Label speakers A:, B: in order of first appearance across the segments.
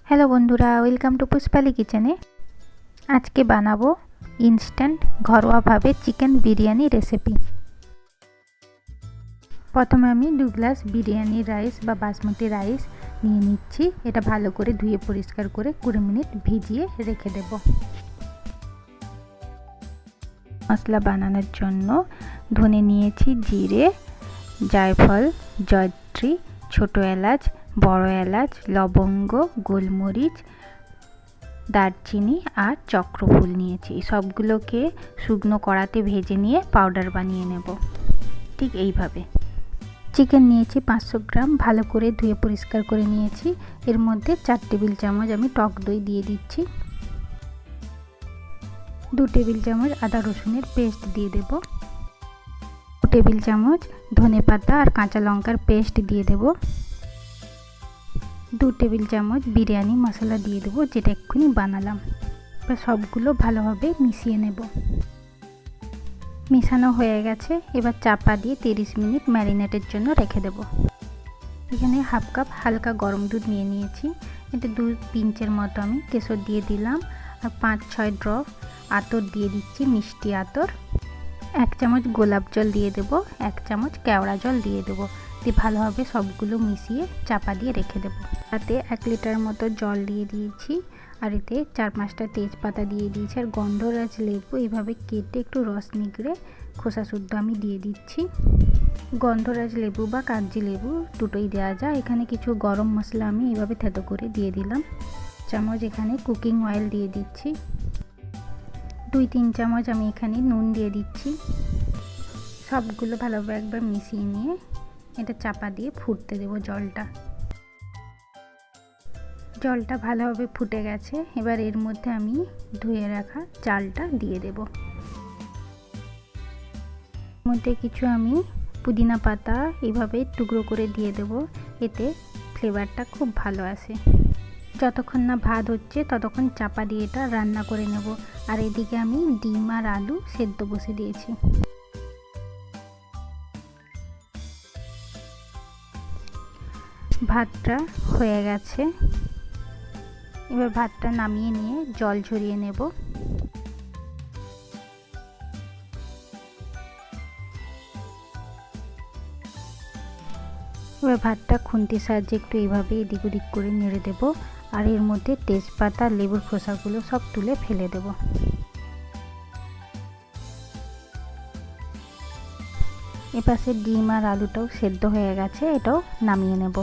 A: Hello বন্ধুরা, welcome to পুষ্পালি কিচেনে। আজকে বানাবো ইনস্ট্যান্ট ঘরোয়াভাবে চিকেন বিরিয়ানি রেসিপি। প্রথমে আমি 2 গ্লাস বিরিয়ানি রাইস বা বাসমতি রাইস নিয়ে নিচ্ছি। এটা ভালো করে ধুয়ে পরিষ্কার করে 20 মিনিট ভিজিয়ে রেখে দেব। মশলা বানানোর জন্য ধনে নিয়েছি জিরে, জায়ফল, জয়ত্রী, ছোট এলাচ, বড় এলাচ, লবঙ্গ, গোলমরিচ, দারচিনি আর চক্রফুল নিয়েছি। সবগুলোকে শুকনো কড়াতে ভেজে নিয়ে পাউডার বানিয়ে নেব। ঠিক এইভাবে। চিকেন নিয়েছি 500 গ্রাম, ভালো করে ধুয়ে পরিষ্কার করে নিয়েছি। এর মধ্যে 4 টেবিল চামচ আমি টক দই দিয়ে দিচ্ছি। 2 টেবিল চামচ আদা রসুনের পেস্ট দিয়ে দেব। 2 টেবিল চামচ ধনেপাতা আর কাঁচা লঙ্কার পেস্ট দিয়ে দেব। 2 টেবিল চামচ বিরিয়ানি মশলা দিয়ে দেবো, যেটা এক্ষুনি বানালাম। এবার সবগুলো ভালোভাবে মিশিয়ে নেব। মিশানো হয়ে গেছে। এবার চাপা দিয়ে 30 মিনিট ম্যারিনেটের জন্য রেখে দেব। এখানে হাফ কাপ হালকা গরম দুধ নিয়ে নিয়েছি। এতে 2 পিঞ্চের মতো আমি কেশর দিয়ে দিলাম আর 5-6 ড্রপ আতর দিয়ে দিচ্ছি, মিষ্টি আতর। 1 চামচ গোলাপ জল দিয়ে দেব, 1 চামচ কেওড়া জল দিয়ে দেবো। দিয়ে ভালোভাবে সবগুলো মিশিয়ে চাপা দিয়ে রেখে দেবো। তাতে 1 লিটার মতো জল দিয়ে দিয়েছি আর এতে 4-5টা তেজপাতা দিয়ে দিয়েছি আর গন্ধরাজ লেবু এইভাবে কেটে একটু রস নিগড়ে খোসা শুদ্ধ আমি দিয়ে দিচ্ছি। গন্ধরাজ লেবু বা কাগজি লেবু দুটোই দেওয়া যায়। এখানে কিছু গরম মশলা আমি এইভাবে থেতো করে দিয়ে দিলাম। চামচ এখানে কুকিং অয়েল দিয়ে দিচ্ছি। 2-3 চামচ আমি এখানে নুন দিয়ে দিচ্ছি। সবগুলো ভালোভাবে একবার মিশিয়ে নিয়ে এটা চাপা দিয়ে ফুটতে দেব। জলটা ভালোভাবে ফুটে গেছে। এবার এর মধ্যে আমি ধুয়ে রাখা চালটা দিয়ে দেব। এর মধ্যে কিছু আমি পুদিনা পাতা এইভাবে টুকরো করে দিয়ে দেব, এতে ফ্লেভারটা খুব ভালো আসে। যতক্ষণ না ভাত হচ্ছে ততক্ষণ চাপা দিয়ে এটা রান্না করে নেব। আর এদিকে আমি ডিম আর আলু সেদ্ধ বসে দিয়েছি। ভাতটা হয়ে গেছে। এবার ভাতটা নামিয়ে নিয়ে জল ঝরিয়ে নেব। এবার ভাতটা খুন্তির সাহায্যে একটু এইভাবে এদিক ওদিক করে নেড়ে দেব আর এর মধ্যে তেজপাতা, লেবুর খোসাগুলো সব তুলে ফেলে দেব। এপাশে ডিম আর আলুটাও সেদ্ধ হয়ে গেছে, এটাও নামিয়ে নেব।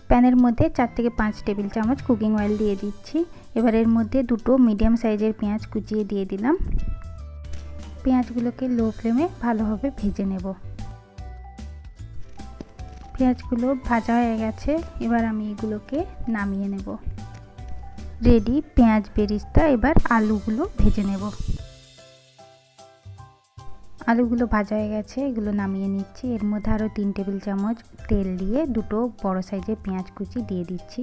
A: প্যানের মধ্যে 4-5 টেবিল চামচ কুকিং অয়েল দিয়ে দিচ্ছি। এবার এর মধ্যে 2টো মিডিয়াম সাইজের পেঁয়াজ কুচিয়ে দিয়ে দিলাম। পেঁয়াজগুলোকে লো ফ্লেমে ভালোভাবে ভেজে নেব। পেঁয়াজগুলো ভাজা হয়ে গেছে। এবার আমি এগুলোকে নামিয়ে নেব। রেডি পেঁয়াজ বেরেস্তা। এবার আলুগুলো ভেজে নেব। আলুগুলো ভাজা হয়ে গেছে, এগুলো নামিয়ে নিচ্ছি। এর মধ্যে আরও 3 টেবিল চামচ তেল দিয়ে 2টো বড় সাইজের পেঁয়াজ কুচি দিয়ে দিচ্ছি।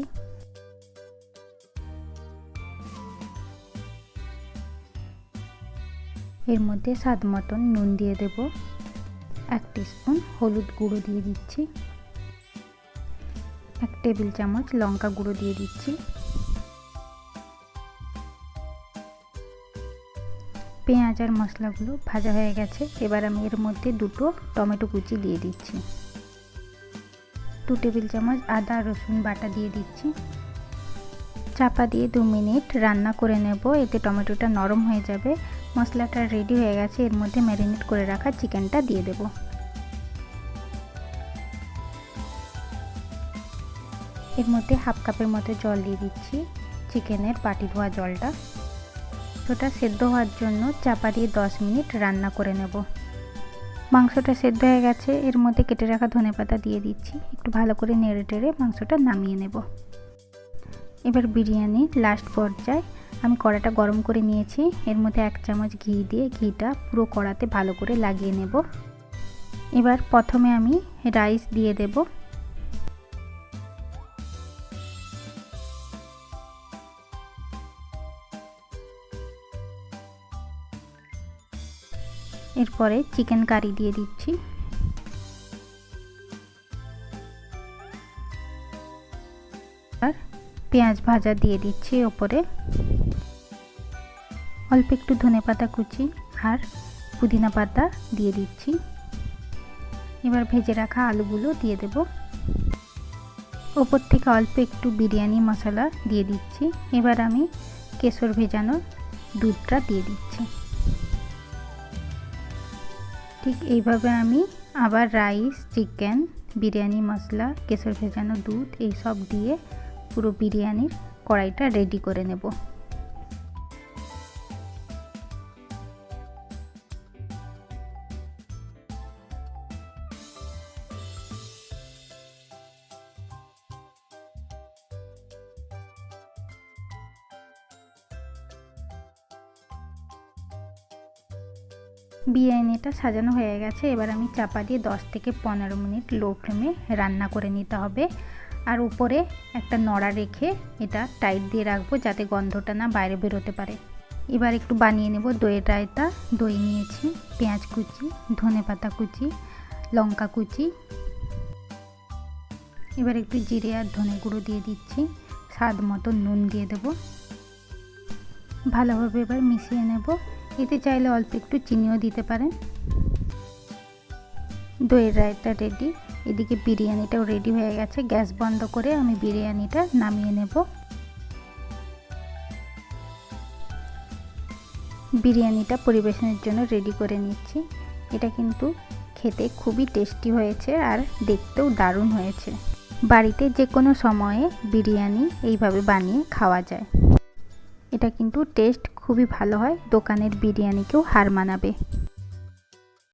A: এর মধ্যে স্বাদ মতন নুন দিয়ে দেব। 1 টিস্পুন হলুদ গুঁড়ো দিয়ে দিচ্ছি। 1 টেবিল চামচ লঙ্কা গুঁড়ো দিয়ে দিচ্ছি। পেঁয়াজ আর মশলাগুলো ভাজা হয়ে গেছে। এবার আমি এর মধ্যে 2টো টমেটো কুচি দিয়ে দিচ্ছি। 2 টেবিল চামচ আদা রসুন বাটা দিয়ে দিচ্ছি। চাপা দিয়ে 2 মিনিট রান্না করে নেব, এতে টমেটোটা নরম হয়ে যাবে। মশলাটা রেডি হয়ে গেছে। এর মধ্যে ম্যারিনেট করে রাখা চিকেনটা দিয়ে দেব। এর মধ্যে হাফ কাপের মতো জল দিয়ে দিচ্ছি, চিকেনের বাটি ধোয়া জলটা। মাংসটা সেদ্ধ হওয়ার জন্য চাপা দিয়ে 10 মিনিট রান্না করে নেব। মাংসটা সেদ্ধ হয়ে গেছে। এর মধ্যে কেটে রাখা ধনেপাতা দিয়ে দিচ্ছি। একটু ভালো করে নেড়ে টেড়ে মাংসটা নামিয়ে নেব। এবার বিরিয়ানি লাস্ট পর্যায়ে আমি কড়াটা গরম করে নিয়েছি। এর মধ্যে 1 চামচ ঘি দিয়ে ঘিটা পুরো কড়াতে ভালো করে লাগিয়ে নেব। এবার প্রথমে আমি রাইস দিয়ে দেব। এরপরে চিকেন কারি দিয়ে দিচ্ছি। আর পেঁয়াজ ভাজা দিয়ে দিচ্ছি ওপরে, অল্প একটু ধনেপাতা কুচি আর পুদিনা পাতা দিয়ে দিচ্ছি। এবার ভেজে রাখা আলুগুলো দিয়ে দেব। ওপর থেকে অল্প একটু বিরিয়ানি মশলা দিয়ে দিচ্ছি। এবার আমি কেশর ভেজানো দুধটা দিয়ে দিচ্ছি। ঠিক এইভাবে আমি আবার রাইস, চিকেন, বিরিয়ানি মশলা, কেশর ভেজানো দুধ এই সব দিয়ে পুরো বিরিয়ানির কড়াইটা রেডি করে নেব। বিরিয়ানিটা সাজানো হয়ে গেছে। এবার আমি চাপা দিয়ে 10 থেকে 15 মিনিট লো ফ্লেমে রান্না করে নিতে হবে। আর উপরে একটা নড়া রেখে এটা টাইট দিয়ে রাখবো যাতে গন্ধটা না বাইরে বেরোতে পারে। এবার একটু বানিয়ে নেব দইয়ের রায়তা। দই নিয়েছি, পেঁয়াজ কুচি, ধনেপাতা কুচি, লঙ্কা কুচি। এবার একটু জিরে আর ধনে গুঁড়ো দিয়ে দিচ্ছি, স্বাদ মতো নুন দিয়ে দেব। ভালোভাবে এবার মিশিয়ে নেব। এতে চাইলে অল্প একটু চিনিও দিতে পারেন। দইয়ের রায়তা রেডি। এদিকে বিরিয়ানিটাও রেডি হয়ে গেছে। গ্যাস বন্ধ করে আমি বিরিয়ানিটা নামিয়ে নেব। বিরিয়ানিটা পরিবেশনের জন্য রেডি করে নিচ্ছি। এটা কিন্তু খেতে খুবই টেস্টি হয়েছে আর দেখতেও দারুণ হয়েছে। বাড়িতে যে কোনো সময়ে বিরিয়ানি এইভাবে বানিয়ে খাওয়া যায়। এটা কিন্তু টেস্ট খুবই ভালো হয়, দোকানের বিরিয়ানিকেও হার মানাবে।